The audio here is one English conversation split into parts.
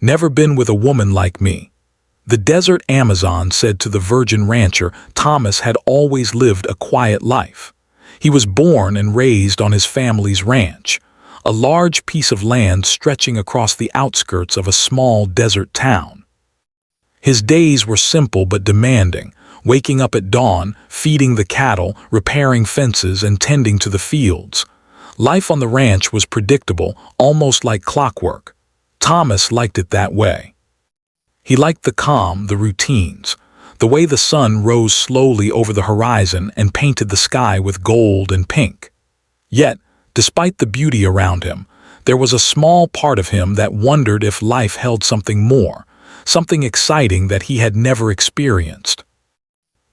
Never been with a woman like me. The desert Amazon said to the virgin rancher Thomas had always lived a quiet life. He was born and raised on his family's ranch, a large piece of land stretching across the outskirts of a small desert town. His days were simple but demanding, waking up at dawn, feeding the cattle, repairing fences, and tending to the fields. Life on the ranch was predictable, almost like clockwork. Thomas liked it that way. He liked the calm, the routines, the way the sun rose slowly over the horizon and painted the sky with gold and pink. Yet, despite the beauty around him, there was a small part of him that wondered if life held something more, something exciting that he had never experienced.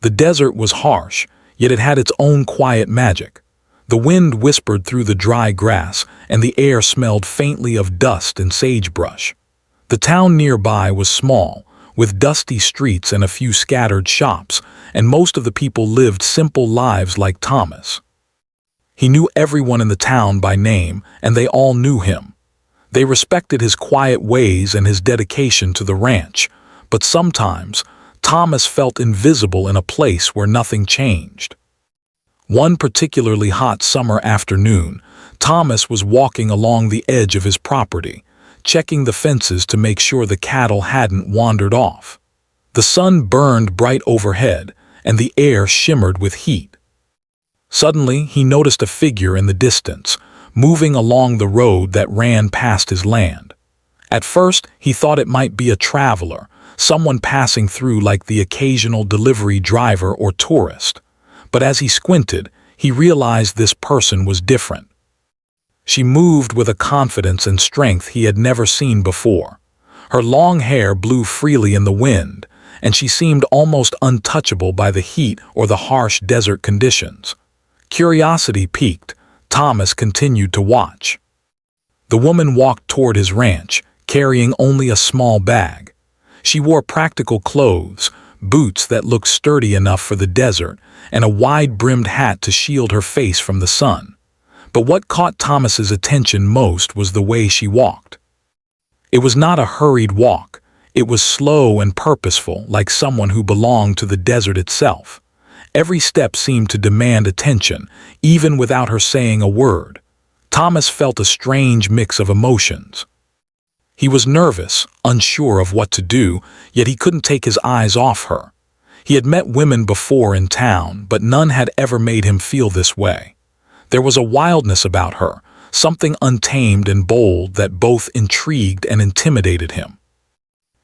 The desert was harsh, yet it had its own quiet magic. The wind whispered through the dry grass, and the air smelled faintly of dust and sagebrush. The town nearby was small, with dusty streets and a few scattered shops, and most of the people lived simple lives like Thomas. He knew everyone in the town by name, and they all knew him. They respected his quiet ways and his dedication to the ranch, but sometimes Thomas felt invisible in a place where nothing changed. One particularly hot summer afternoon, Thomas was walking along the edge of his property, checking the fences to make sure the cattle hadn't wandered off. The sun burned bright overhead, and the air shimmered with heat. Suddenly, he noticed a figure in the distance, moving along the road that ran past his land. At first, he thought it might be a traveler, someone passing through like the occasional delivery driver or tourist. But as he squinted, he realized this person was different. She moved with a confidence and strength he had never seen before. Her long hair blew freely in the wind, and she seemed almost untouchable by the heat or the harsh desert conditions. Curiosity piqued, Thomas continued to watch. The woman walked toward his ranch, carrying only a small bag. She wore practical clothes, boots that looked sturdy enough for the desert, and a wide-brimmed hat to shield her face from the sun. But what caught Thomas's attention most was the way she walked. It was not a hurried walk. It was slow and purposeful, like someone who belonged to the desert itself. Every step seemed to demand attention, even without her saying a word. Thomas felt a strange mix of emotions. He was nervous, unsure of what to do, yet he couldn't take his eyes off her. He had met women before in town, but none had ever made him feel this way. There was a wildness about her, something untamed and bold that both intrigued and intimidated him.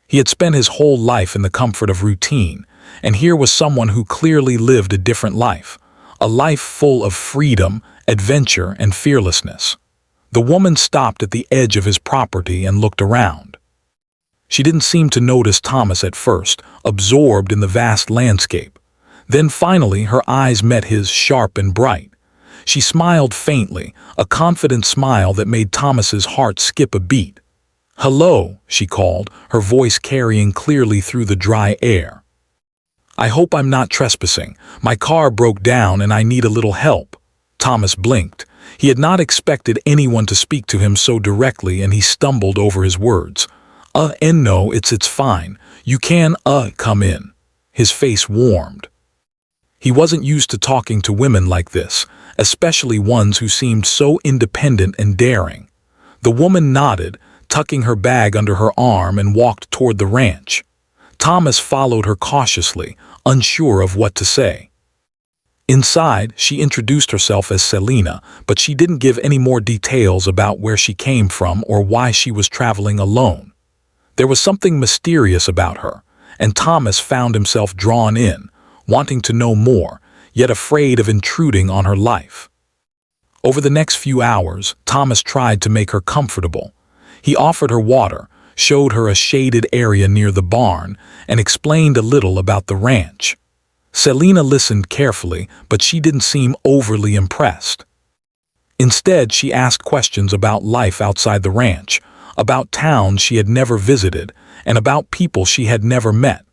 He had spent his whole life in the comfort of routine, and here was someone who clearly lived a different life, a life full of freedom, adventure, and fearlessness. The woman stopped at the edge of his property and looked around. She didn't seem to notice Thomas at first, absorbed in the vast landscape. Then finally her eyes met his, sharp and bright. She smiled faintly, a confident smile that made Thomas's heart skip a beat. "Hello," she called, her voice carrying clearly through the dry air. "I hope I'm not trespassing. My car broke down and I need a little help." Thomas blinked. He had not expected anyone to speak to him so directly, and he stumbled over his words. No, it's fine. You can, come in." His face warmed. He wasn't used to talking to women like this, especially ones who seemed so independent and daring. The woman nodded, tucking her bag under her arm, and walked toward the ranch. Thomas followed her cautiously, unsure of what to say. Inside, she introduced herself as Selena, but she didn't give any more details about where she came from or why she was traveling alone. There was something mysterious about her, and Thomas found himself drawn in, wanting to know more, yet afraid of intruding on her life. Over the next few hours, Thomas tried to make her comfortable. He offered her water, showed her a shaded area near the barn, and explained a little about the ranch. Selena listened carefully, but she didn't seem overly impressed. Instead, she asked questions about life outside the ranch, about towns she had never visited, and about people she had never met.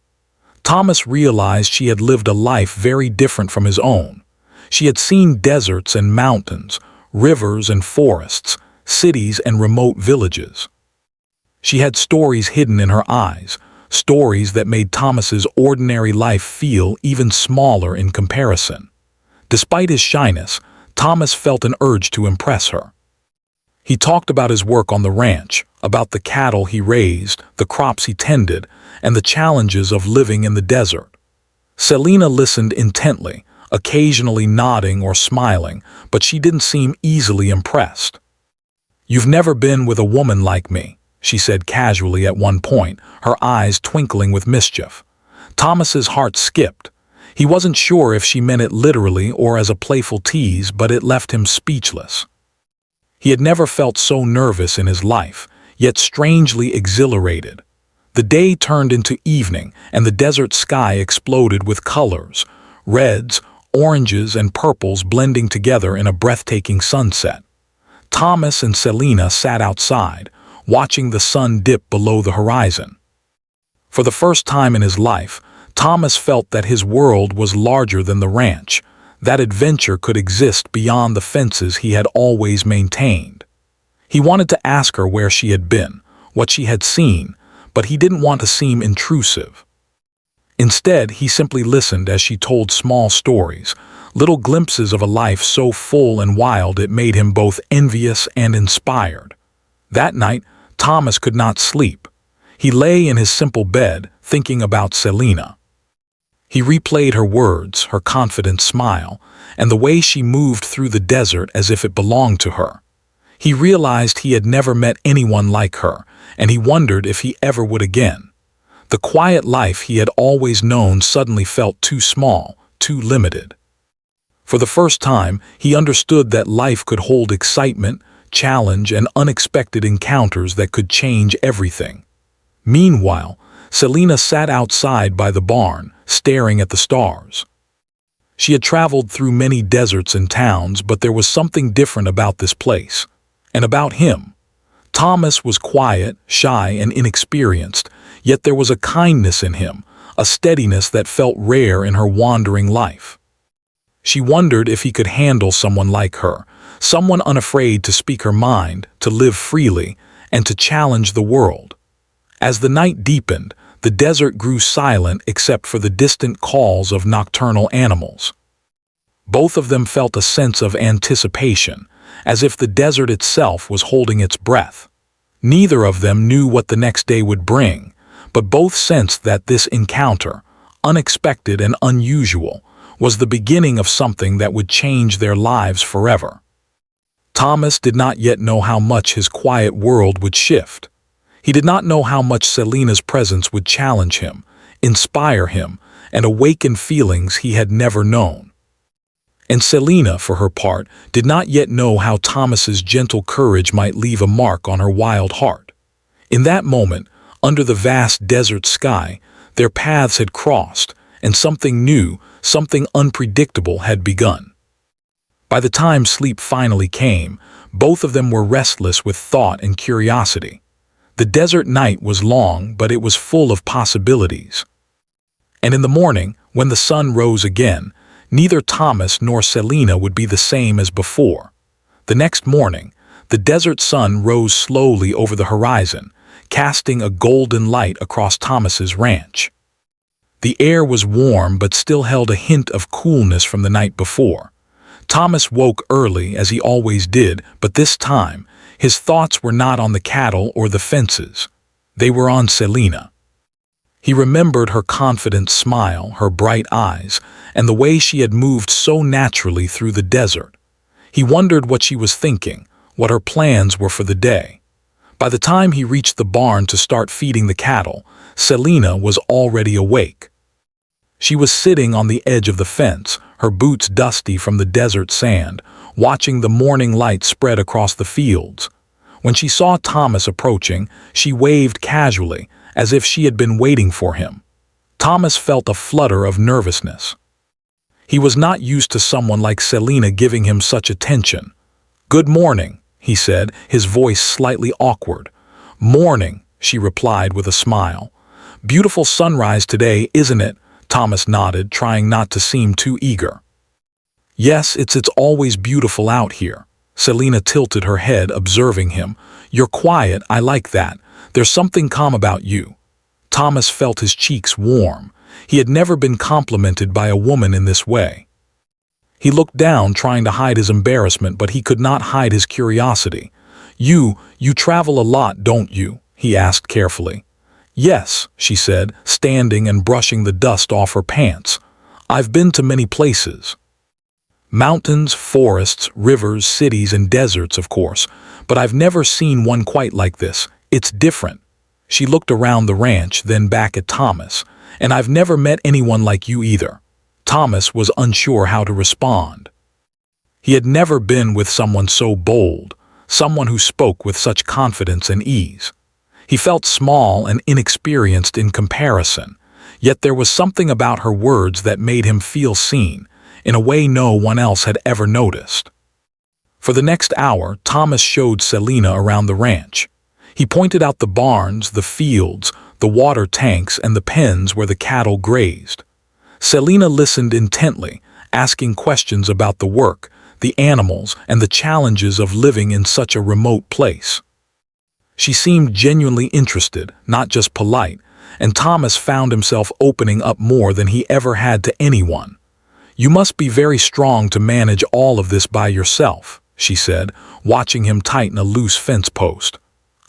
Thomas realized she had lived a life very different from his own. She had seen deserts and mountains, rivers and forests, cities and remote villages. She had stories hidden in her eyes, stories that made Thomas's ordinary life feel even smaller in comparison. Despite his shyness, Thomas felt an urge to impress her. He talked about his work on the ranch, about the cattle he raised, the crops he tended, and the challenges of living in the desert. Selina listened intently, occasionally nodding or smiling, but she didn't seem easily impressed. "You've never been with a woman like me," she said casually at one point, her eyes twinkling with mischief. Thomas's heart skipped. He wasn't sure if she meant it literally or as a playful tease, but it left him speechless. He had never felt so nervous in his life, yet strangely exhilarated. The day turned into evening, and the desert sky exploded with colors, reds, oranges, and purples blending together in a breathtaking sunset. Thomas and Selina sat outside, watching the sun dip below the horizon. For the first time in his life, Thomas felt that his world was larger than the ranch, that adventure could exist beyond the fences he had always maintained. He wanted to ask her where she had been, what she had seen, but he didn't want to seem intrusive. Instead, he simply listened as she told small stories, little glimpses of a life so full and wild it made him both envious and inspired. That night, Thomas could not sleep. He lay in his simple bed, thinking about Selina. He replayed her words, her confident smile, and the way she moved through the desert as if it belonged to her. He realized he had never met anyone like her, and he wondered if he ever would again. The quiet life he had always known suddenly felt too small, too limited. For the first time, he understood that life could hold excitement, challenge, and unexpected encounters that could change everything. Meanwhile, Selina sat outside by the barn, staring at the stars. She had traveled through many deserts and towns, but there was something different about this place, and about him. Thomas was quiet, shy, and inexperienced, yet there was a kindness in him, a steadiness that felt rare in her wandering life. She wondered if he could handle someone like her, someone unafraid to speak her mind, to live freely, and to challenge the world. As the night deepened, the desert grew silent except for the distant calls of nocturnal animals. Both of them felt a sense of anticipation, as if the desert itself was holding its breath. Neither of them knew what the next day would bring, but both sensed that this encounter, unexpected and unusual, was the beginning of something that would change their lives forever. Thomas did not yet know how much his quiet world would shift. He did not know how much Selina's presence would challenge him, inspire him, and awaken feelings he had never known. And Selina, for her part, did not yet know how Thomas's gentle courage might leave a mark on her wild heart. In that moment, under the vast desert sky, their paths had crossed, and something new, something unpredictable had begun. By the time sleep finally came, both of them were restless with thought and curiosity. The desert night was long, but it was full of possibilities. And in the morning, when the sun rose again, neither Thomas nor Selina would be the same as before. The next morning, the desert sun rose slowly over the horizon, casting a golden light across Thomas's ranch. The air was warm but still held a hint of coolness from the night before. Thomas woke early, as he always did, but this time, his thoughts were not on the cattle or the fences. They were on Selina. He remembered her confident smile, her bright eyes, and the way she had moved so naturally through the desert. He wondered what she was thinking, what her plans were for the day. By the time he reached the barn to start feeding the cattle, Selina was already awake. She was sitting on the edge of the fence, her boots dusty from the desert sand, watching the morning light spread across the fields. When she saw Thomas approaching, she waved casually, as if she had been waiting for him. Thomas felt a flutter of nervousness. He was not used to someone like Selina giving him such attention. "Good morning," he said, his voice slightly awkward. "Morning," she replied with a smile. "Beautiful sunrise today, isn't it?" Thomas nodded, trying not to seem too eager. "Yes, it's always beautiful out here." Selina tilted her head, observing him. "You're quiet, I like that, "There's something calm about you." Thomas felt his cheeks warm. He had never been complimented by a woman in this way. He looked down, trying to hide his embarrassment, but he could not hide his curiosity. You travel a lot, don't you?" he asked carefully. "Yes," she said, standing and brushing the dust off her pants. "I've been to many places. Mountains, forests, rivers, cities, and deserts, of course, but I've never seen one quite like this. It's different." She looked around the ranch, then back at Thomas. "And I've never met anyone like you either." Thomas was unsure how to respond. He had never been with someone so bold, someone who spoke with such confidence and ease. He felt small and inexperienced in comparison, yet there was something about her words that made him feel seen, in a way no one else had ever noticed. For the next hour, Thomas showed Selena around the ranch. He pointed out the barns, the fields, the water tanks, and the pens where the cattle grazed. Selena listened intently, asking questions about the work, the animals, and the challenges of living in such a remote place. She seemed genuinely interested, not just polite, and Thomas found himself opening up more than he ever had to anyone. "You must be very strong to manage all of this by yourself," she said, watching him tighten a loose fence post.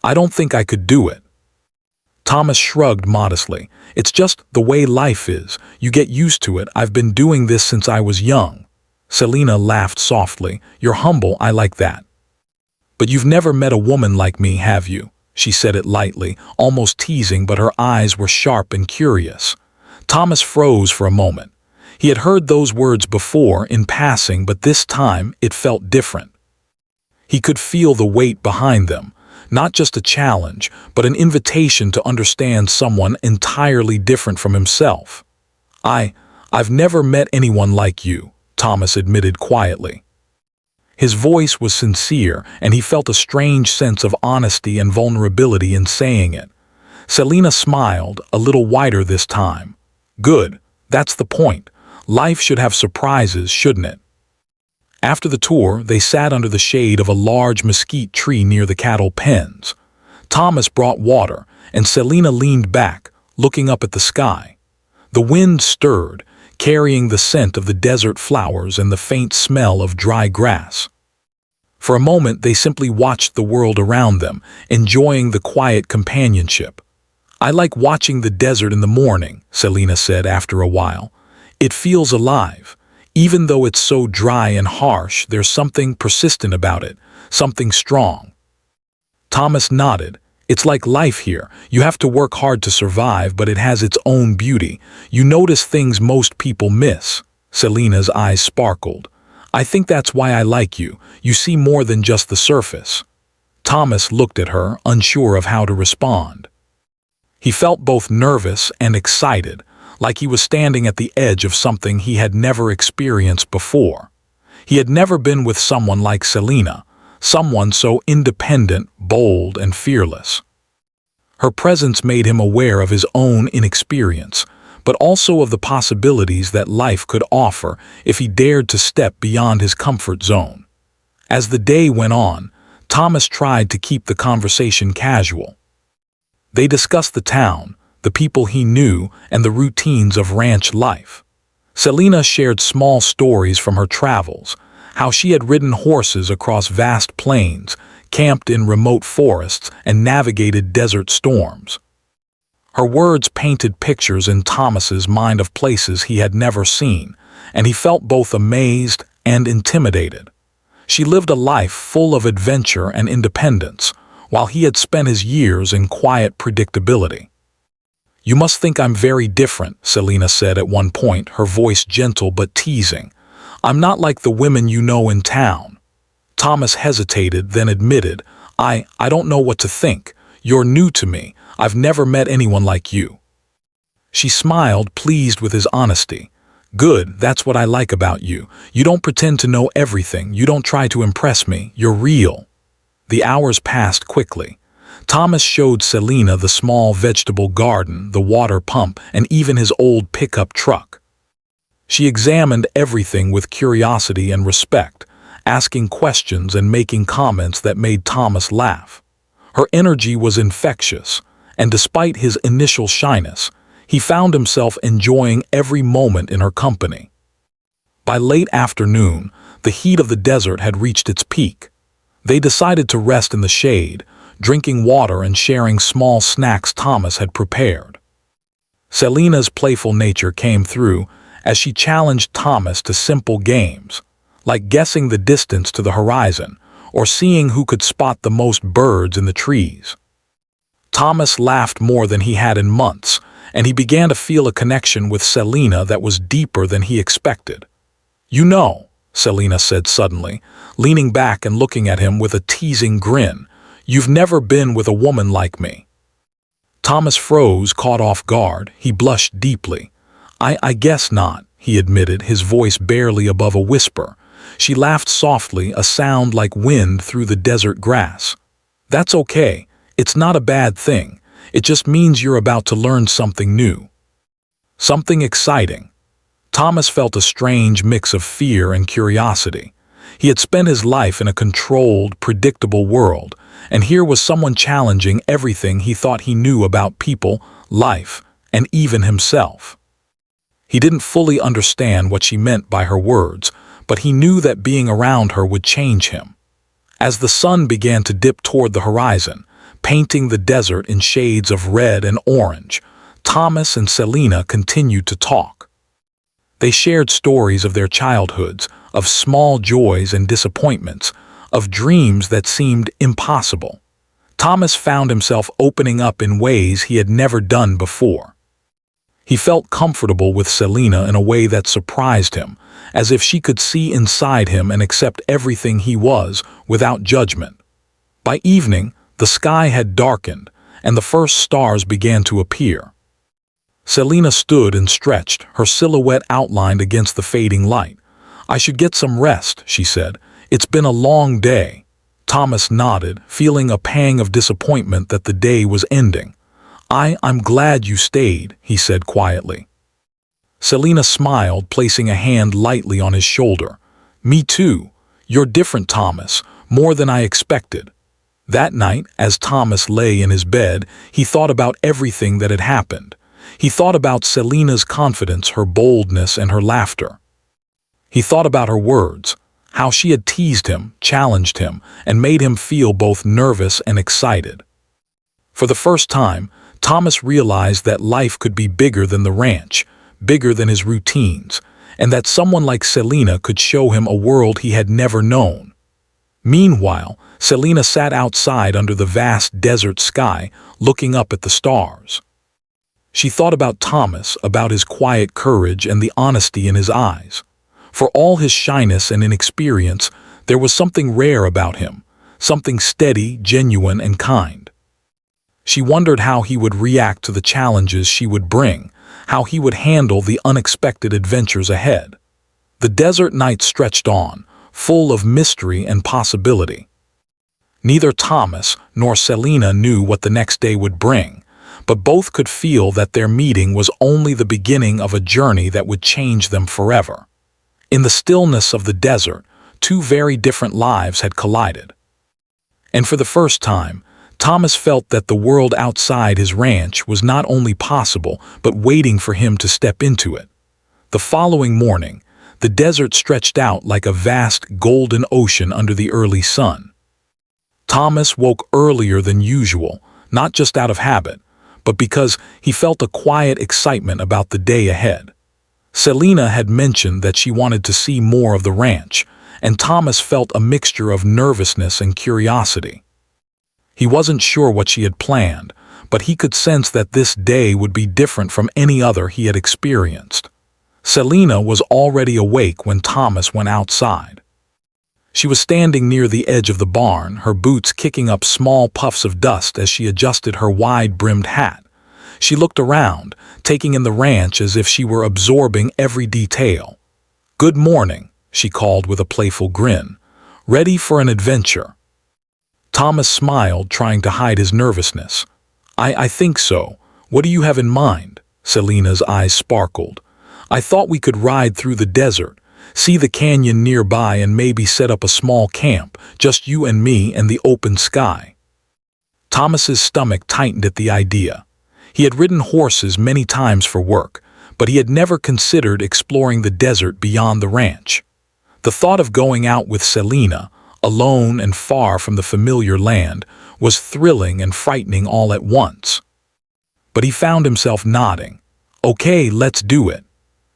"I don't think I could do it." Thomas shrugged modestly. "It's just the way life is. You get used to it. I've been doing this since I was young." Selena laughed softly. "You're humble, I like that." "But you've never met a woman like me, have you?" She said it lightly, almost teasing, but her eyes were sharp and curious. Thomas froze for a moment. He had heard those words before, in passing, but this time it felt different. He could feel the weight behind them. Not just a challenge, but an invitation to understand someone entirely different from himself. I've never met anyone like you," Thomas admitted quietly. His voice was sincere, and he felt a strange sense of honesty and vulnerability in saying it. Selena smiled, a little wider this time. "Good, that's the point. Life should have surprises, shouldn't it?" After the tour, they sat under the shade of a large mesquite tree near the cattle pens. Thomas brought water, and Selena leaned back, looking up at the sky. The wind stirred, carrying the scent of the desert flowers and the faint smell of dry grass. For a moment, they simply watched the world around them, enjoying the quiet companionship. "I like watching the desert in the morning," Selena said after a while. "It feels alive. Even though it's so dry and harsh, there's something persistent about it, something strong." Thomas nodded. "It's like life here. You have to work hard to survive, but it has its own beauty. You notice things most people miss." Selena's eyes sparkled. "I think that's why I like you. You see more than just the surface." Thomas looked at her, unsure of how to respond. He felt both nervous and excited, like he was standing at the edge of something he had never experienced before. He had never been with someone like Selena, someone so independent, bold, and fearless. Her presence made him aware of his own inexperience, but also of the possibilities that life could offer if he dared to step beyond his comfort zone. As the day went on, Thomas tried to keep the conversation casual. They discussed the town, the people he knew, and the routines of ranch life. Selena shared small stories from her travels, how she had ridden horses across vast plains, camped in remote forests, and navigated desert storms. Her words painted pictures in Thomas's mind of places he had never seen, and he felt both amazed and intimidated. She lived a life full of adventure and independence, while he had spent his years in quiet predictability. "You must think I'm very different," Selena said at one point, her voice gentle but teasing. "I'm not like the women you know in town." Thomas hesitated, then admitted, I don't know what to think. You're new to me. I've never met anyone like you." She smiled, pleased with his honesty. "Good, that's what I like about you. You don't pretend to know everything. You don't try to impress me. You're real." The hours passed quickly. Thomas showed Selena the small vegetable garden, the water pump, and even his old pickup truck. She examined everything with curiosity and respect, asking questions and making comments that made Thomas laugh. Her energy was infectious, and despite his initial shyness, he found himself enjoying every moment in her company. By late afternoon, the heat of the desert had reached its peak. They decided to rest in the shade, drinking water and sharing small snacks Thomas had prepared. Selina's playful nature came through as she challenged Thomas to simple games, like guessing the distance to the horizon or seeing who could spot the most birds in the trees. Thomas laughed more than he had in months, and he began to feel a connection with Selina that was deeper than he expected. "You know," Selina said suddenly, leaning back and looking at him with a teasing grin, "you've never been with a woman like me." Thomas froze, caught off guard. He blushed deeply. I guess not," he admitted, his voice barely above a whisper. She laughed softly, a sound like wind through the desert grass. "That's okay. It's not a bad thing. It just means you're about to learn something new. Something exciting." Thomas felt a strange mix of fear and curiosity. He had spent his life in a controlled, predictable world, and here was someone challenging everything he thought he knew about people, life, and even himself. He didn't fully understand what she meant by her words, but he knew that being around her would change him. As the sun began to dip toward the horizon, painting the desert in shades of red and orange, Thomas and Selina continued to talk. They shared stories of their childhoods, of small joys and disappointments, of dreams that seemed impossible. Thomas found himself opening up in ways he had never done before. He felt comfortable with Selina in a way that surprised him, as if she could see inside him and accept everything he was without judgment. By evening, the sky had darkened, and the first stars began to appear. Selina stood and stretched, her silhouette outlined against the fading light. "I should get some rest," she said. "It's been a long day." Thomas nodded, feeling a pang of disappointment that the day was ending. I'm glad you stayed," he said quietly. Selina smiled, placing a hand lightly on his shoulder. "Me too. You're different, Thomas, more than I expected." That night, as Thomas lay in his bed, he thought about everything that had happened. He thought about Selina's confidence, her boldness, and her laughter. He thought about her words, how she had teased him, challenged him, and made him feel both nervous and excited. For the first time, Thomas realized that life could be bigger than the ranch, bigger than his routines, and that someone like Selina could show him a world he had never known. Meanwhile, Selina sat outside under the vast desert sky, looking up at the stars. She thought about Thomas, about his quiet courage and the honesty in his eyes. For all his shyness and inexperience, there was something rare about him, something steady, genuine, and kind. She wondered how he would react to the challenges she would bring, how he would handle the unexpected adventures ahead. The desert night stretched on, full of mystery and possibility. Neither Thomas nor Selina knew what the next day would bring, but both could feel that their meeting was only the beginning of a journey that would change them forever. In the stillness of the desert, two very different lives had collided. And for the first time, Thomas felt that the world outside his ranch was not only possible, but waiting for him to step into it. The following morning, the desert stretched out like a vast golden ocean under the early sun. Thomas woke earlier than usual, not just out of habit, but because he felt a quiet excitement about the day ahead. Selina had mentioned that she wanted to see more of the ranch, and Thomas felt a mixture of nervousness and curiosity. He wasn't sure what she had planned, but he could sense that this day would be different from any other he had experienced. Selina was already awake when Thomas went outside. She was standing near the edge of the barn, her boots kicking up small puffs of dust as she adjusted her wide-brimmed hat. She looked around, taking in the ranch as if she were absorbing every detail. "Good morning," she called with a playful grin. "Ready for an adventure?" Thomas smiled, trying to hide his nervousness. I think so. What do you have in mind?" Selina's eyes sparkled. "I thought we could ride through the desert, see the canyon nearby, and maybe set up a small camp, just you and me and the open sky." Thomas's stomach tightened at the idea. He had ridden horses many times for work, but he had never considered exploring the desert beyond the ranch. The thought of going out with Selena, alone and far from the familiar land, was thrilling and frightening all at once. But he found himself nodding. "Okay, let's do it."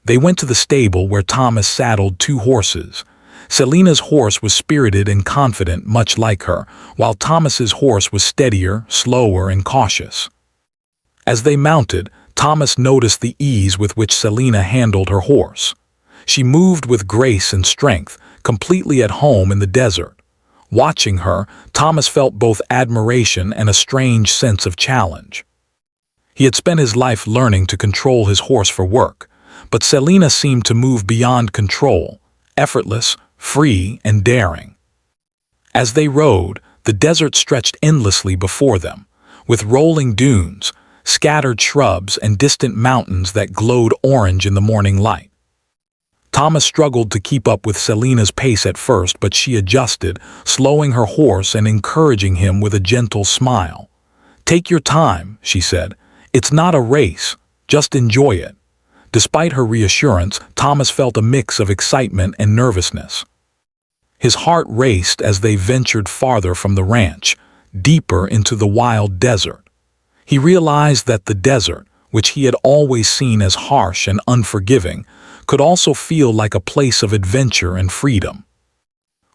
They went to the stable where Thomas saddled 2 horses. Selena's horse was spirited and confident, much like her, while Thomas's horse was steadier, slower, and cautious. As they mounted, Thomas noticed the ease with which Selena handled her horse. She moved with grace and strength, completely at home in the desert. Watching her, Thomas felt both admiration and a strange sense of challenge. He had spent his life learning to control his horse for work, but Selena seemed to move beyond control, effortless, free, and daring. As they rode, the desert stretched endlessly before them, with rolling dunes, scattered shrubs, and distant mountains that glowed orange in the morning light. Thomas struggled to keep up with Selena's pace at first, but she adjusted, slowing her horse and encouraging him with a gentle smile. "Take your time," she said. "It's not a race, just enjoy it." Despite her reassurance, Thomas felt a mix of excitement and nervousness. His heart raced as they ventured farther from the ranch, deeper into the wild desert. He realized that the desert, which he had always seen as harsh and unforgiving, could also feel like a place of adventure and freedom.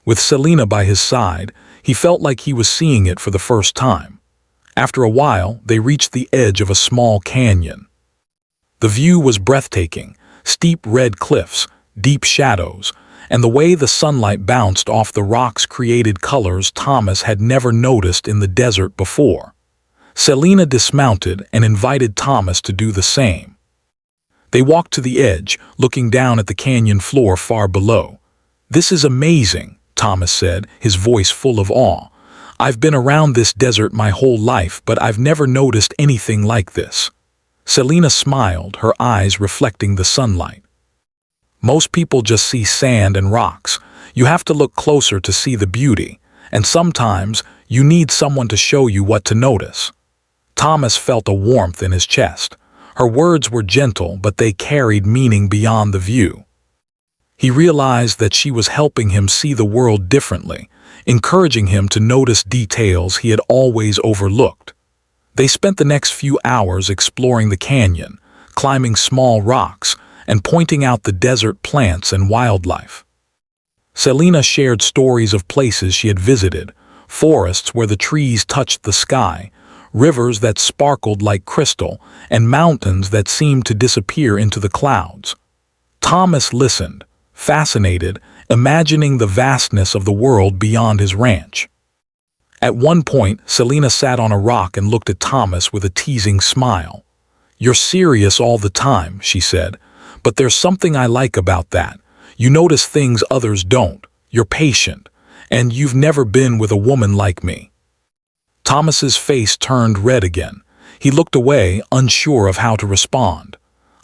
With Selena by his side, he felt like he was seeing it for the first time. After a while, they reached the edge of a small canyon. The view was breathtaking: steep red cliffs, deep shadows, and the way the sunlight bounced off the rocks created colors Thomas had never noticed in the desert before. Selena dismounted and invited Thomas to do the same. They walked to the edge, looking down at the canyon floor far below. "This is amazing," Thomas said, his voice full of awe. "I've been around this desert my whole life, but I've never noticed anything like this." Selena smiled, her eyes reflecting the sunlight. "Most people just see sand and rocks. You have to look closer to see the beauty, and sometimes you need someone to show you what to notice." Thomas felt a warmth in his chest. Her words were gentle, but they carried meaning beyond the view. He realized that she was helping him see the world differently, encouraging him to notice details he had always overlooked. They spent the next few hours exploring the canyon, climbing small rocks, and pointing out the desert plants and wildlife. Selena shared stories of places she had visited, forests where the trees touched the sky, rivers that sparkled like crystal, and mountains that seemed to disappear into the clouds. Thomas listened, fascinated, imagining the vastness of the world beyond his ranch. At one point, Selena sat on a rock and looked at Thomas with a teasing smile. "You're serious all the time," she said, "but there's something I like about that. You notice things others don't, you're patient, and you've never been with a woman like me." Thomas's face turned red again. He looked away, unsure of how to respond.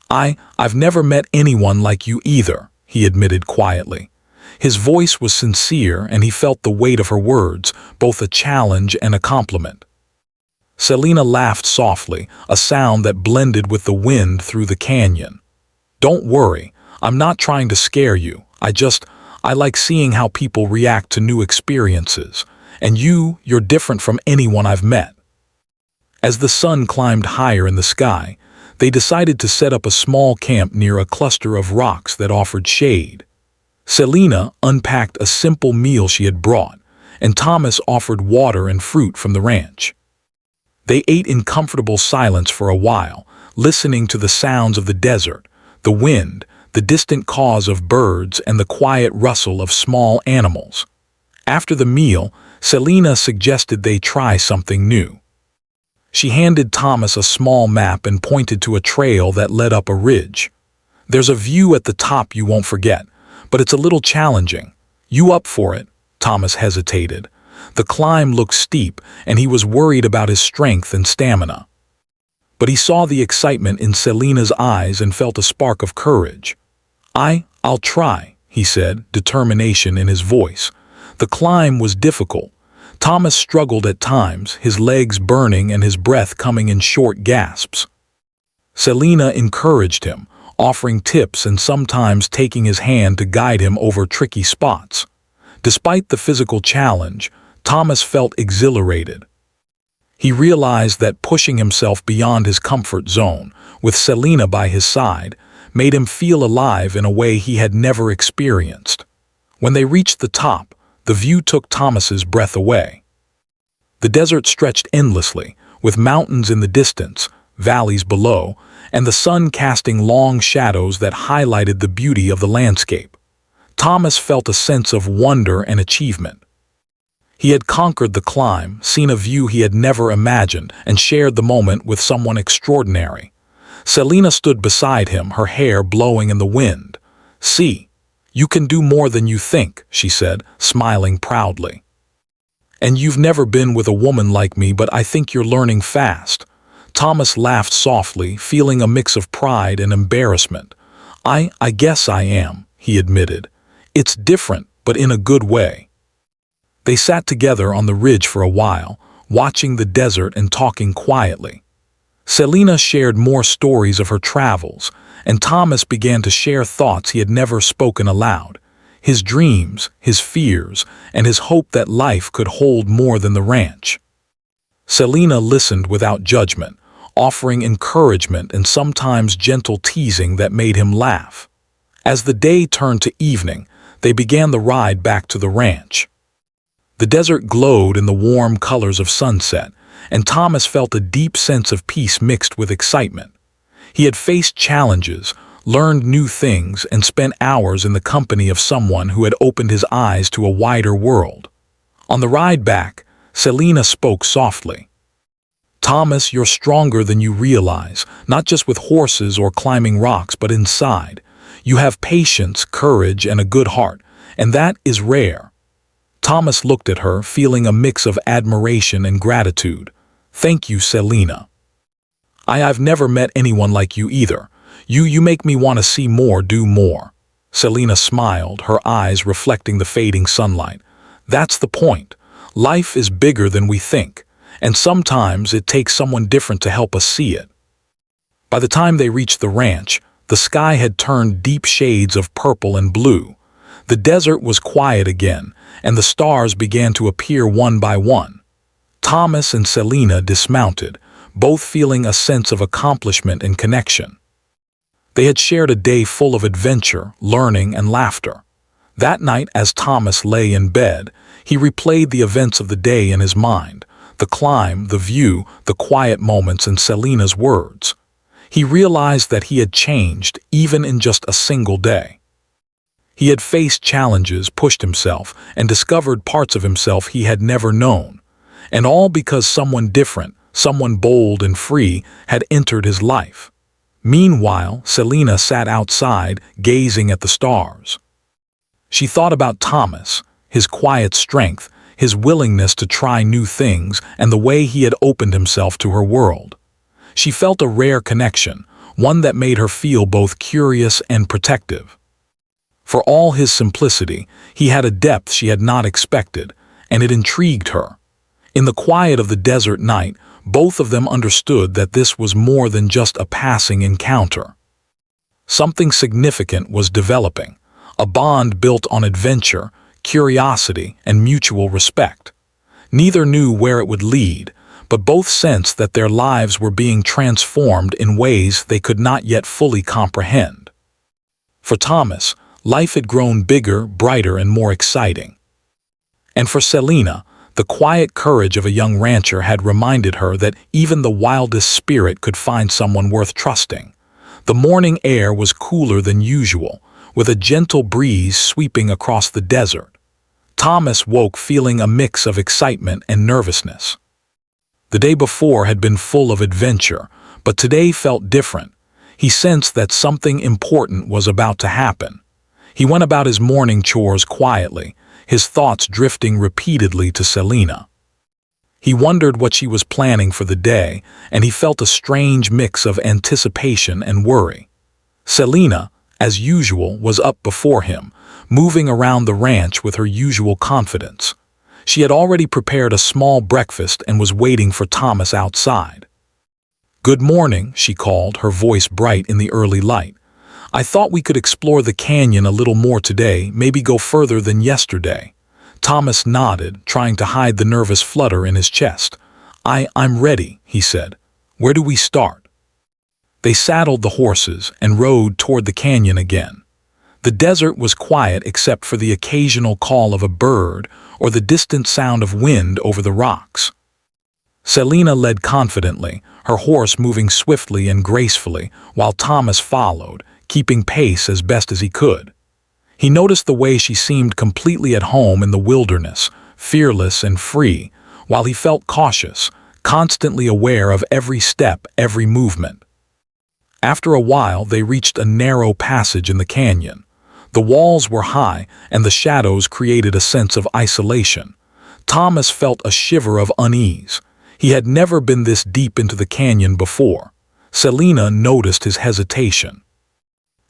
I've never met anyone like you either," he admitted quietly. His voice was sincere, and he felt the weight of her words, both a challenge and a compliment. Selena laughed softly, a sound that blended with the wind through the canyon. "Don't worry, I'm not trying to scare you. I like seeing how people react to new experiences. And you're different from anyone I've met." As the sun climbed higher in the sky, they decided to set up a small camp near a cluster of rocks that offered shade. Selena unpacked a simple meal she had brought, and Thomas offered water and fruit from the ranch. They ate in comfortable silence for a while, listening to the sounds of the desert, the wind, the distant caws of birds, and the quiet rustle of small animals. After the meal, Selena suggested they try something new. She handed Thomas a small map and pointed to a trail that led up a ridge. "There's a view at the top you won't forget, but it's a little challenging. You up for it?" Thomas hesitated. The climb looked steep, and he was worried about his strength and stamina. But he saw the excitement in Selena's eyes and felt a spark of courage. I'll try," he said, determination in his voice. The climb was difficult. Thomas struggled at times, his legs burning and his breath coming in short gasps. Selena encouraged him, offering tips and sometimes taking his hand to guide him over tricky spots. Despite the physical challenge, Thomas felt exhilarated. He realized that pushing himself beyond his comfort zone, with Selena by his side, made him feel alive in a way he had never experienced. When they reached the top, the view took Thomas's breath away. The desert stretched endlessly, with mountains in the distance, valleys below, and the sun casting long shadows that highlighted the beauty of the landscape. Thomas felt a sense of wonder and achievement. He had conquered the climb, seen a view he had never imagined, and shared the moment with someone extraordinary. Selena stood beside him, her hair blowing in the wind. "See, you can do more than you think," she said, smiling proudly. "And you've never been with a woman like me, but I think you're learning fast." Thomas laughed softly, feeling a mix of pride and embarrassment. I guess I am," he admitted. "It's different, but in a good way." They sat together on the ridge for a while, watching the desert and talking quietly. Selena shared more stories of her travels, and Thomas began to share thoughts he had never spoken aloud. His dreams, his fears, and his hope that life could hold more than the ranch. Selena listened without judgment, offering encouragement and sometimes gentle teasing that made him laugh. As the day turned to evening, they began the ride back to the ranch. The desert glowed in the warm colors of sunset, and Thomas felt a deep sense of peace mixed with excitement. He had faced challenges, learned new things, and spent hours in the company of someone who had opened his eyes to a wider world. On the ride back, Selena spoke softly. "Thomas, you're stronger than you realize, not just with horses or climbing rocks, but inside. You have patience, courage, and a good heart, and that is rare." Thomas looked at her, feeling a mix of admiration and gratitude. "Thank you, Selena. I've never met anyone like you either. You make me want to see more, do more." Selena smiled, her eyes reflecting the fading sunlight. "That's the point. Life is bigger than we think, and sometimes it takes someone different to help us see it." By the time they reached the ranch, the sky had turned deep shades of purple and blue. The desert was quiet again, and the stars began to appear one by one. Thomas and Selena dismounted, both feeling a sense of accomplishment and connection. They had shared a day full of adventure, learning, and laughter. That night, as Thomas lay in bed, he replayed the events of the day in his mind, the climb, the view, the quiet moments, and Selena's words. He realized that he had changed, even in just a single day. He had faced challenges, pushed himself, and discovered parts of himself he had never known. And all because someone different, someone bold and free, had entered his life. Meanwhile, Selena sat outside, gazing at the stars. She thought about Thomas, his quiet strength, his willingness to try new things, and the way he had opened himself to her world. She felt a rare connection, one that made her feel both curious and protective. For all his simplicity, he had a depth she had not expected, and it intrigued her. In the quiet of the desert night, both of them understood that this was more than just a passing encounter. Something significant was developing, a bond built on adventure, curiosity, and mutual respect. Neither knew where it would lead, but both sensed that their lives were being transformed in ways they could not yet fully comprehend. For Thomas, life had grown bigger, brighter, and more exciting. And for Selena, the quiet courage of a young rancher had reminded her that even the wildest spirit could find someone worth trusting. The morning air was cooler than usual, with a gentle breeze sweeping across the desert. Thomas woke feeling a mix of excitement and nervousness. The day before had been full of adventure, but today felt different. He sensed that something important was about to happen. He went about his morning chores quietly, his thoughts drifting repeatedly to Selena. He wondered what she was planning for the day, and he felt a strange mix of anticipation and worry. Selena, as usual, was up before him, moving around the ranch with her usual confidence. She had already prepared a small breakfast and was waiting for Thomas outside. "Good morning," she called, her voice bright in the early light. "I thought we could explore the canyon a little more today, maybe go further than yesterday." Thomas nodded, trying to hide the nervous flutter in his chest. I'm ready," he said. "Where do we start?" They saddled the horses and rode toward the canyon again. The desert was quiet except for the occasional call of a bird or the distant sound of wind over the rocks. Selina led confidently, her horse moving swiftly and gracefully, while Thomas followed, keeping pace as best as he could. He noticed the way she seemed completely at home in the wilderness, fearless and free, while he felt cautious, constantly aware of every step, every movement. After a while, they reached a narrow passage in the canyon. The walls were high, and the shadows created a sense of isolation. Thomas felt a shiver of unease. He had never been this deep into the canyon before. Selina noticed his hesitation.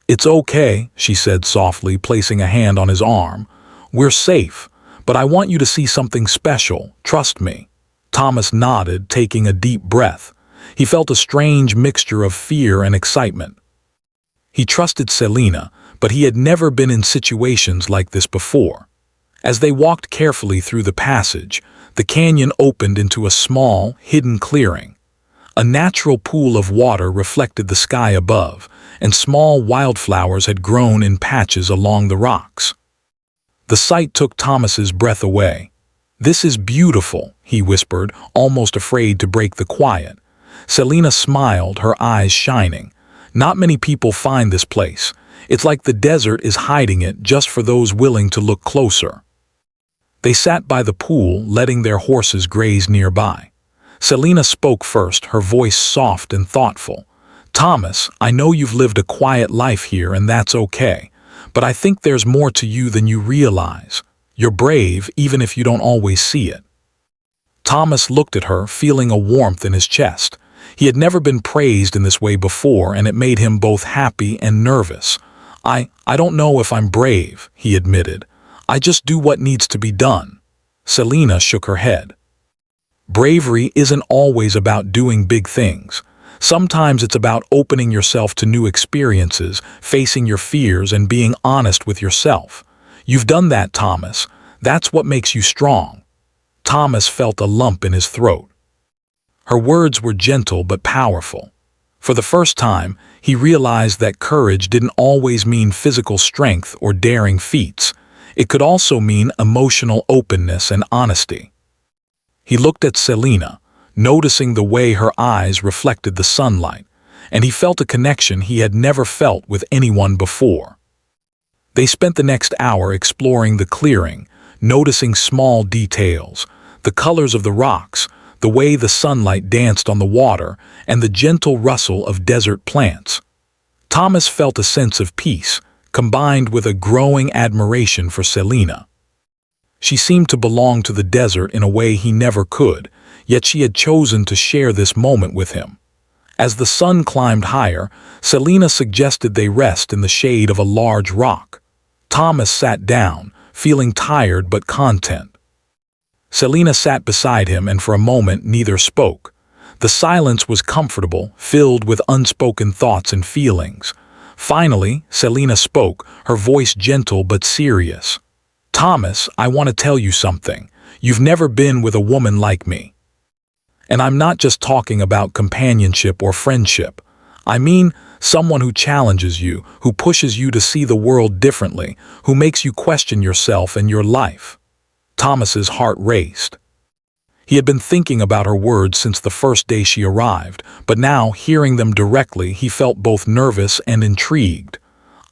"It's okay," she said softly, placing a hand on his arm. "We're safe, but I want you to see something special. Trust me." Thomas nodded, taking a deep breath. He felt a strange mixture of fear and excitement. He trusted Selina, but he had never been in situations like this before. As they walked carefully through the passage, the canyon opened into a small, hidden clearing. A natural pool of water reflected the sky above, and small wildflowers had grown in patches along the rocks. The sight took Thomas's breath away. "This is beautiful," he whispered, almost afraid to break the quiet. Selina smiled, her eyes shining. "Not many people find this place. It's like the desert is hiding it just for those willing to look closer." They sat by the pool, letting their horses graze nearby. Selina spoke first, her voice soft and thoughtful. "Thomas, I know you've lived a quiet life here, and that's okay. But I think there's more to you than you realize. You're brave, even if you don't always see it." Thomas looked at her, feeling a warmth in his chest. He had never been praised in this way before, and it made him both happy and nervous. I don't know if I'm brave," he admitted. "I just do what needs to be done." Selina shook her head. "Bravery isn't always about doing big things. Sometimes it's about opening yourself to new experiences, facing your fears, and being honest with yourself. You've done that, Thomas. That's what makes you strong." Thomas felt a lump in his throat. Her words were gentle but powerful. For the first time, he realized that courage didn't always mean physical strength or daring feats. It could also mean emotional openness and honesty. He looked at Selina, noticing the way her eyes reflected the sunlight, and he felt a connection he had never felt with anyone before. They spent the next hour exploring the clearing, noticing small details, the colors of the rocks, the way the sunlight danced on the water, and the gentle rustle of desert plants. Thomas felt a sense of peace, combined with a growing admiration for Selina. She seemed to belong to the desert in a way he never could, yet she had chosen to share this moment with him. As the sun climbed higher, Selina suggested they rest in the shade of a large rock. Thomas sat down, feeling tired but content. Selina sat beside him, and for a moment neither spoke. The silence was comfortable, filled with unspoken thoughts and feelings. Finally, Selina spoke, her voice gentle but serious. "Thomas, I want to tell you something. You've never been with a woman like me. And I'm not just talking about companionship or friendship. I mean someone who challenges you, who pushes you to see the world differently, who makes you question yourself and your life." Thomas's heart raced. He had been thinking about her words since the first day she arrived, but now, hearing them directly, he felt both nervous and intrigued.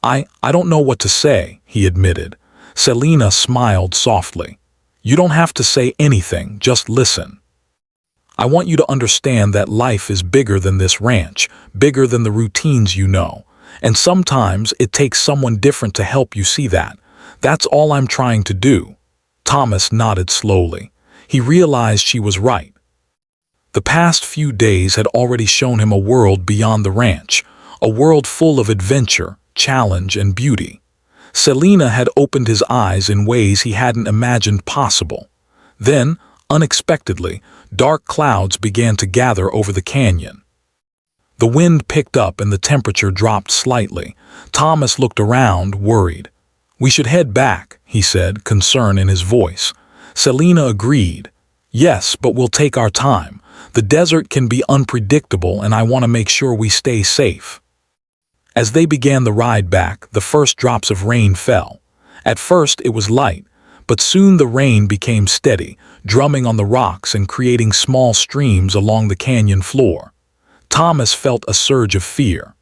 I don't know what to say," he admitted. Selina smiled softly. "You don't have to say anything, just listen. I want you to understand that life is bigger than this ranch, bigger than the routines you know, and sometimes it takes someone different to help you see that. That's all I'm trying to do." Thomas nodded slowly. He realized she was right. The past few days had already shown him a world beyond the ranch, a world full of adventure, challenge, and beauty. Selina had opened his eyes in ways he hadn't imagined possible. Then, unexpectedly, dark clouds began to gather over the canyon. The wind picked up and the temperature dropped slightly. Thomas looked around, worried. "We should head back," he said, concern in his voice. Selena agreed. "Yes, but we'll take our time. The desert can be unpredictable and I want to make sure we stay safe." As they began the ride back, the first drops of rain fell. At first it was light, but soon the rain became steady, drumming on the rocks and creating small streams along the canyon floor. Thomas felt a surge of fear.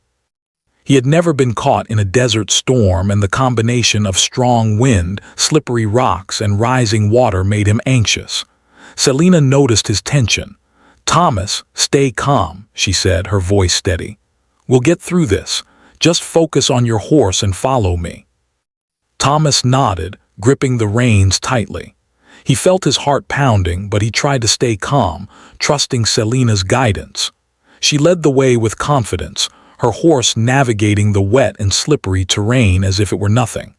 He had never been caught in a desert storm, and the combination of strong wind, slippery rocks, and rising water made him anxious. Selena noticed his tension. "Thomas, stay calm," she said, her voice steady. "We'll get through this. Just focus on your horse and follow me." Thomas nodded, gripping the reins tightly. He felt his heart pounding, but he tried to stay calm, trusting Selena's guidance. She led the way with confidence, her horse navigating the wet and slippery terrain as if it were nothing.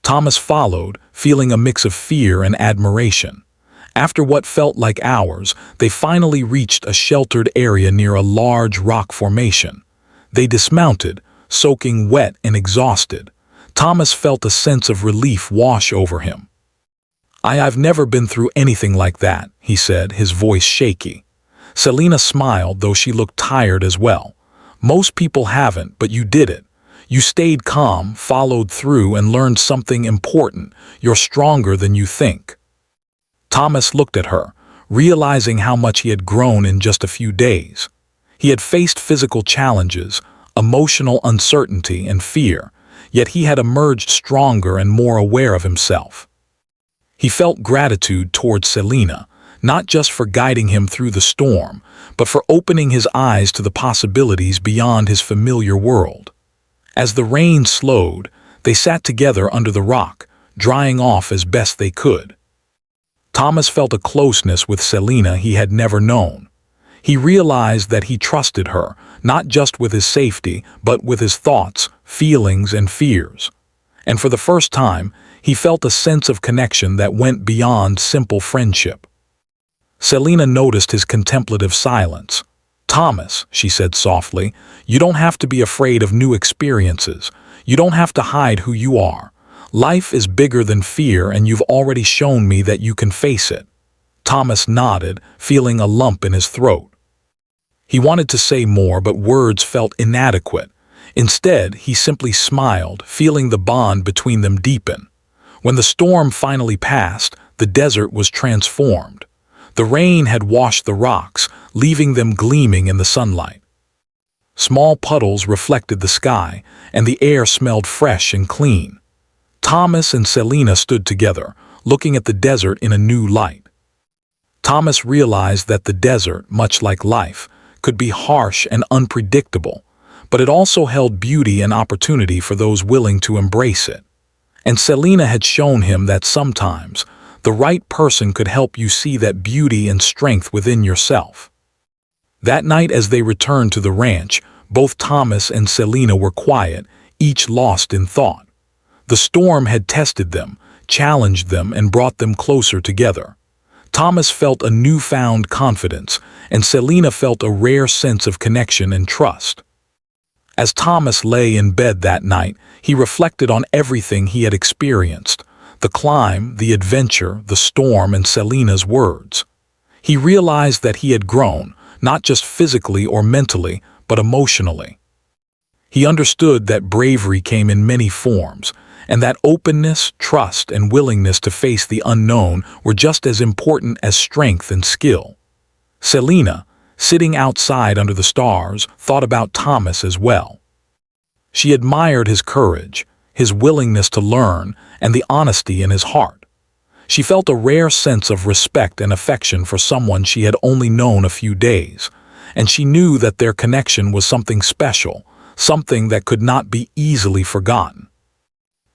Thomas followed, feeling a mix of fear and admiration. After what felt like hours, they finally reached a sheltered area near a large rock formation. They dismounted, soaking wet and exhausted. Thomas felt a sense of relief wash over him. I've never been through anything like that," he said, his voice shaky. Selena smiled, though she looked tired as well. "Most people haven't, but you did it. You stayed calm, followed through, and learned something important. You're stronger than you think." Thomas looked at her, realizing how much he had grown in just a few days. He had faced physical challenges, emotional uncertainty, and fear, yet he had emerged stronger and more aware of himself. He felt gratitude towards Selena, not just for guiding him through the storm, but for opening his eyes to the possibilities beyond his familiar world. As the rain slowed, they sat together under the rock, drying off as best they could. Thomas felt a closeness with Selena he had never known. He realized that he trusted her, not just with his safety, but with his thoughts, feelings, and fears. And for the first time, he felt a sense of connection that went beyond simple friendship. Selena noticed his contemplative silence. "Thomas," she said softly, "you don't have to be afraid of new experiences. You don't have to hide who you are. Life is bigger than fear, and you've already shown me that you can face it." Thomas nodded, feeling a lump in his throat. He wanted to say more, but words felt inadequate. Instead, he simply smiled, feeling the bond between them deepen. When the storm finally passed, the desert was transformed. The rain had washed the rocks, leaving them gleaming in the sunlight. Small puddles reflected the sky, and the air smelled fresh and clean. Thomas and Selena stood together, looking at the desert in a new light. Thomas realized that the desert, much like life, could be harsh and unpredictable, but it also held beauty and opportunity for those willing to embrace it. And Selena had shown him that sometimes the right person could help you see that beauty and strength within yourself. That night, as they returned to the ranch, both Thomas and Selena were quiet, each lost in thought. The storm had tested them, challenged them, and brought them closer together. Thomas felt a newfound confidence, and Selena felt a rare sense of connection and trust. As Thomas lay in bed that night, he reflected on everything he had experienced: the climb, the adventure, the storm, and Selena's words. He realized that he had grown, not just physically or mentally, but emotionally. He understood that bravery came in many forms, and that openness, trust, and willingness to face the unknown were just as important as strength and skill. Selena, sitting outside under the stars, thought about Thomas as well. She admired his courage, his willingness to learn, and the honesty in his heart. She felt a rare sense of respect and affection for someone she had only known a few days, and she knew that their connection was something special, something that could not be easily forgotten.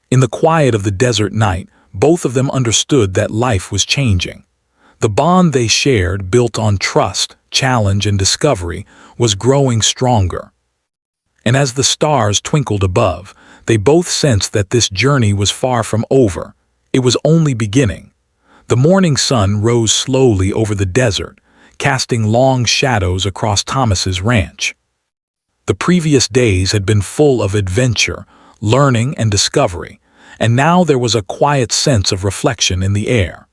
In the quiet of the desert night, both of them understood that life was changing. The bond they shared, built on trust, challenge, and discovery, was growing stronger. And as the stars twinkled above, they both sensed that this journey was far from over. It was only beginning. The morning sun rose slowly over the desert, casting long shadows across Thomas's ranch. The previous days had been full of adventure, learning, and discovery, and now there was a quiet sense of reflection in the air.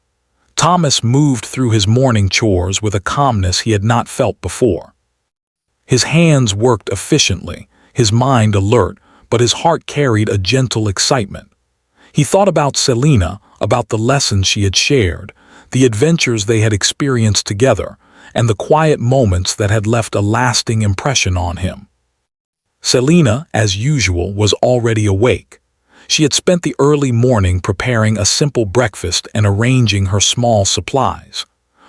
Thomas moved through his morning chores with a calmness he had not felt before. His hands worked efficiently, his mind alert, but his heart carried a gentle excitement. He thought about Selena, about the lessons she had shared, the adventures they had experienced together, and the quiet moments that had left a lasting impression on him. Selena, as usual, was already awake. She had spent the early morning preparing a simple breakfast and arranging her small supplies.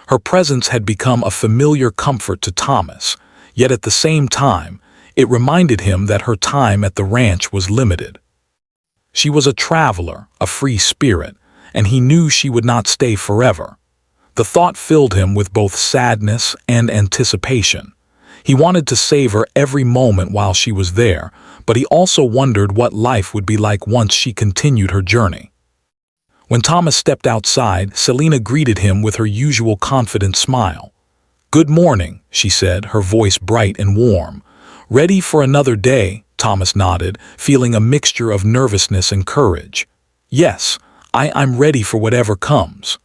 Her presence had become a familiar comfort to Thomas, yet at the same time, it reminded him that her time at the ranch was limited. She was a traveler, a free spirit, and he knew she would not stay forever. The thought filled him with both sadness and anticipation. He wanted to savor every moment while she was there, but he also wondered what life would be like once she continued her journey. When Thomas stepped outside, Selena greeted him with her usual confident smile. "Good morning," she said, her voice bright and warm. "Ready for another day?" Thomas nodded, feeling a mixture of nervousness and courage. "Yes, I'm ready for whatever comes."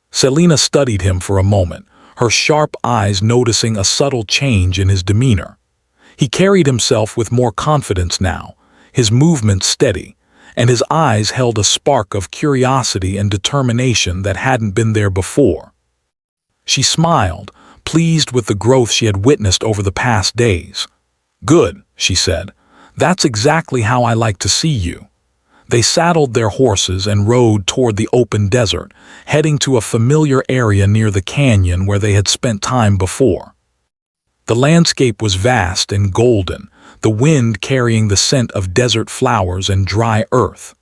Selena studied him for a moment, her sharp eyes noticing a subtle change in his demeanor. He carried himself with more confidence now, his movements steady, and his eyes held a spark of curiosity and determination that hadn't been there before. She smiled, pleased with the growth she had witnessed over the past days. "Good," she said. "That's exactly how I like to see you." They saddled their horses and rode toward the open desert, heading to a familiar area near the canyon where they had spent time before. The landscape was vast and golden, the wind carrying the scent of desert flowers and dry earth.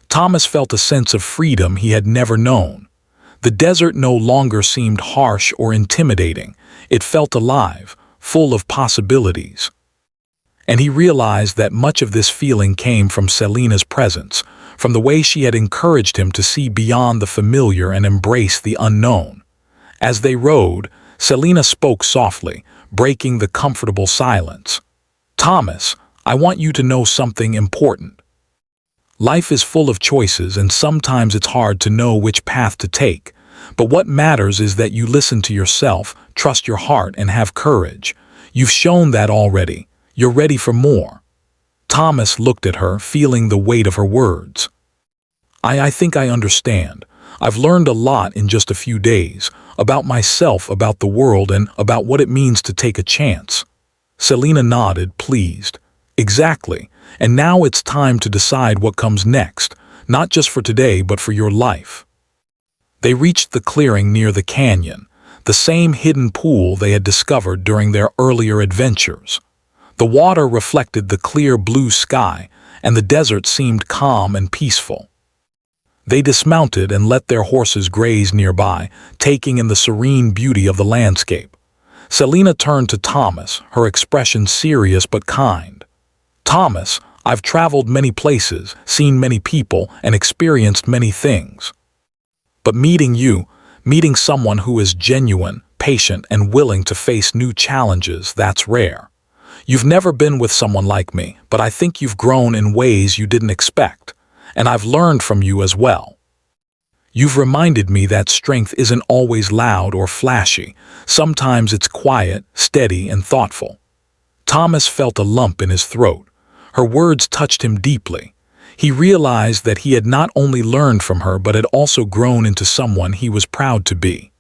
Thomas felt a sense of freedom he had never known. The desert no longer seemed harsh or intimidating. It felt alive, full of possibilities. And he realized that much of this feeling came from Selena's presence, from the way she had encouraged him to see beyond the familiar and embrace the unknown. As they rode, Selena spoke softly, breaking the comfortable silence. "Thomas, I want you to know something important. Life is full of choices, and sometimes it's hard to know which path to take. But what matters is that you listen to yourself, trust your heart, and have courage. You've shown that already. You're ready for more." Thomas looked at her, feeling the weight of her words. I think I understand. I've learned a lot in just a few days, about myself, about the world, and about what it means to take a chance." Selena nodded, pleased. "Exactly. And now it's time to decide what comes next, not just for today, but for your life." They reached the clearing near the canyon, the same hidden pool they had discovered during their earlier adventures. The water reflected the clear blue sky, and the desert seemed calm and peaceful. They dismounted and let their horses graze nearby, taking in the serene beauty of the landscape. Selena turned to Thomas, her expression serious but kind. "Thomas, I've traveled many places, seen many people, and experienced many things. But meeting someone who is genuine, patient, and willing to face new challenges, that's rare. You've never been with someone like me, but I think you've grown in ways you didn't expect, and I've learned from you as well. You've reminded me that strength isn't always loud or flashy. Sometimes it's quiet, steady, and thoughtful." Thomas felt a lump in his throat. Her words touched him deeply. He realized that he had not only learned from her but had also grown into someone he was proud to be.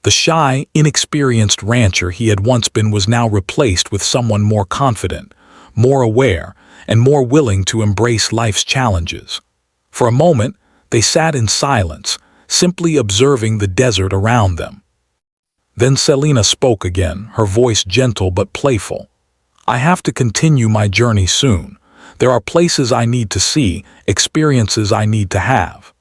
The shy, inexperienced rancher he had once been was now replaced with someone more confident, more aware, and more willing to embrace life's challenges. For a moment, they sat in silence, simply observing the desert around them. Then Selena spoke again, her voice gentle but playful. "I have to continue my journey soon. There are places I need to see, experiences I need to have.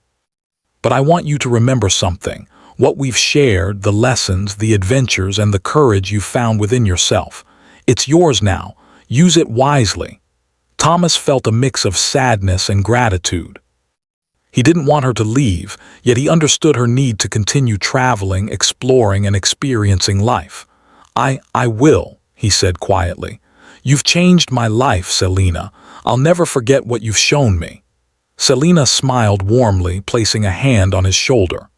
But I want you to remember something. What we've shared, the lessons, the adventures, and the courage you've found within yourself. It's yours now. Use it wisely." Thomas felt a mix of sadness and gratitude. He didn't want her to leave, yet he understood her need to continue traveling, exploring, and experiencing life. I will, he said quietly. You've changed my life, Selena. I'll never forget what you've shown me. Selena smiled warmly, placing a hand on his shoulder.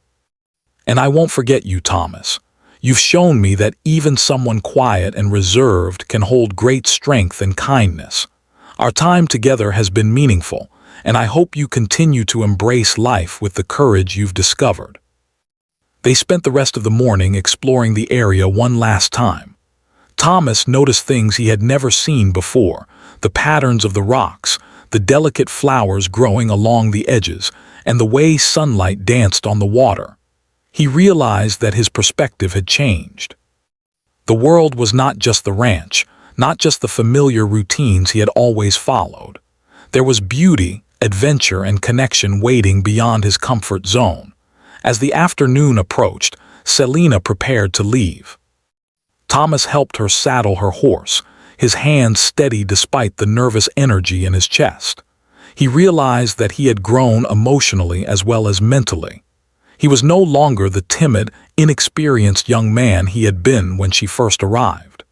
And I won't forget you, Thomas. You've shown me that even someone quiet and reserved can hold great strength and kindness. Our time together has been meaningful, and I hope you continue to embrace life with the courage you've discovered. They spent the rest of the morning exploring the area one last time. Thomas noticed things he had never seen before: the patterns of the rocks, the delicate flowers growing along the edges, and the way sunlight danced on the water. He realized that his perspective had changed. The world was not just the ranch, not just the familiar routines he had always followed. There was beauty, adventure, and connection waiting beyond his comfort zone. As the afternoon approached, Selena prepared to leave. Thomas helped her saddle her horse, his hands steady despite the nervous energy in his chest. He realized that he had grown emotionally as well as mentally. He was no longer the timid, inexperienced young man he had been when she first arrived.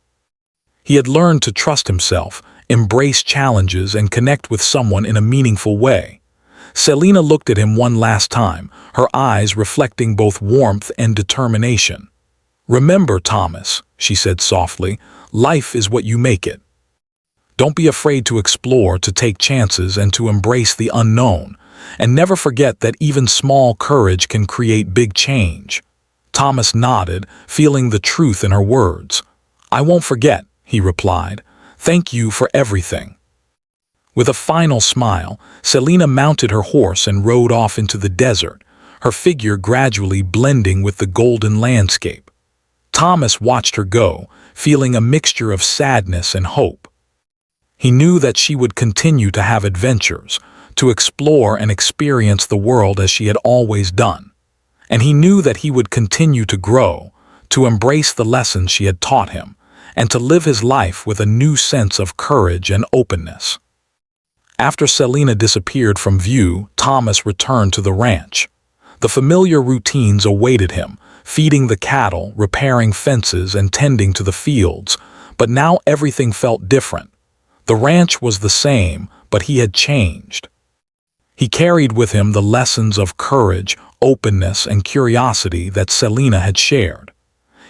He had learned to trust himself, embrace challenges, and connect with someone in a meaningful way. Selena looked at him one last time, her eyes reflecting both warmth and determination. "Remember, Thomas," she said softly, "life is what you make it. Don't be afraid to explore, to take chances, and to embrace the unknown. And never forget that even small courage can create big change." Thomas nodded, feeling the truth in her words. "I won't forget," he replied. "Thank you for everything." With a final smile, Selena mounted her horse and rode off into the desert, her figure gradually blending with the golden landscape. Thomas watched her go, feeling a mixture of sadness and hope. He knew that she would continue to have adventures, to explore and experience the world as she had always done. And he knew that he would continue to grow, to embrace the lessons she had taught him, and to live his life with a new sense of courage and openness. After Selena disappeared from view, Thomas returned to the ranch. The familiar routines awaited him, feeding the cattle, repairing fences, and tending to the fields, but now everything felt different. The ranch was the same, but he had changed. He carried with him the lessons of courage, openness, and curiosity that Selena had shared.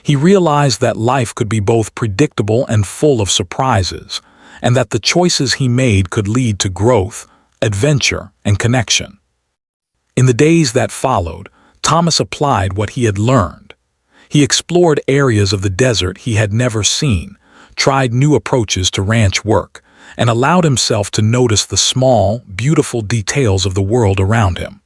He realized that life could be both predictable and full of surprises, and that the choices he made could lead to growth, adventure, and connection. In the days that followed, Thomas applied what he had learned. He explored areas of the desert he had never seen, tried new approaches to ranch work, and allowed himself to notice the small, beautiful details of the world around him.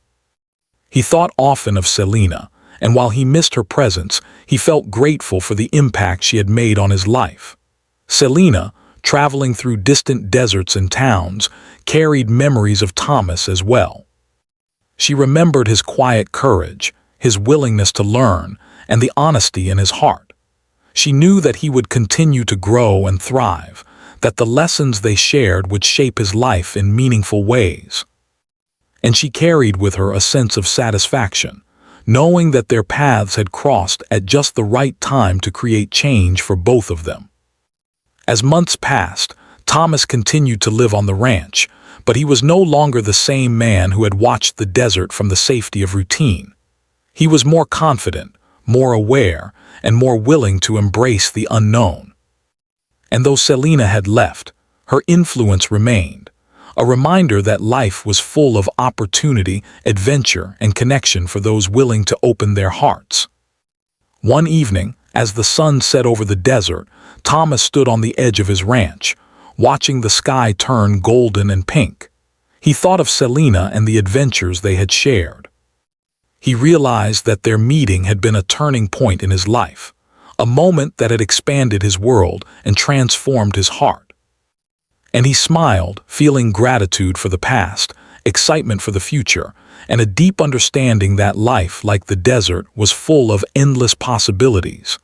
He thought often of Selena, and while he missed her presence, he felt grateful for the impact she had made on his life. Selena, traveling through distant deserts and towns, carried memories of Thomas as well. She remembered his quiet courage, his willingness to learn, and the honesty in his heart. She knew that he would continue to grow and thrive, that the lessons they shared would shape his life in meaningful ways. And she carried with her a sense of satisfaction, knowing that their paths had crossed at just the right time to create change for both of them. As months passed, Thomas continued to live on the ranch, but he was no longer the same man who had watched the desert from the safety of routine. He was more confident, more aware, and more willing to embrace the unknown. And though Selena had left, her influence remained, a reminder that life was full of opportunity, adventure, and connection for those willing to open their hearts. One evening, as the sun set over the desert, Thomas stood on the edge of his ranch, watching the sky turn golden and pink. He thought of Selena and the adventures they had shared. He realized that their meeting had been a turning point in his life, a moment that had expanded his world and transformed his heart. And he smiled, feeling gratitude for the past, excitement for the future, and a deep understanding that life, like the desert, was full of endless possibilities.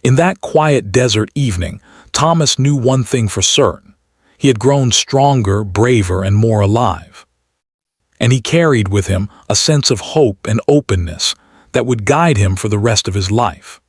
In that quiet desert evening, Thomas knew one thing for certain: he had grown stronger, braver, and more alive. and he carried with him a sense of hope and openness that would guide him for the rest of his life.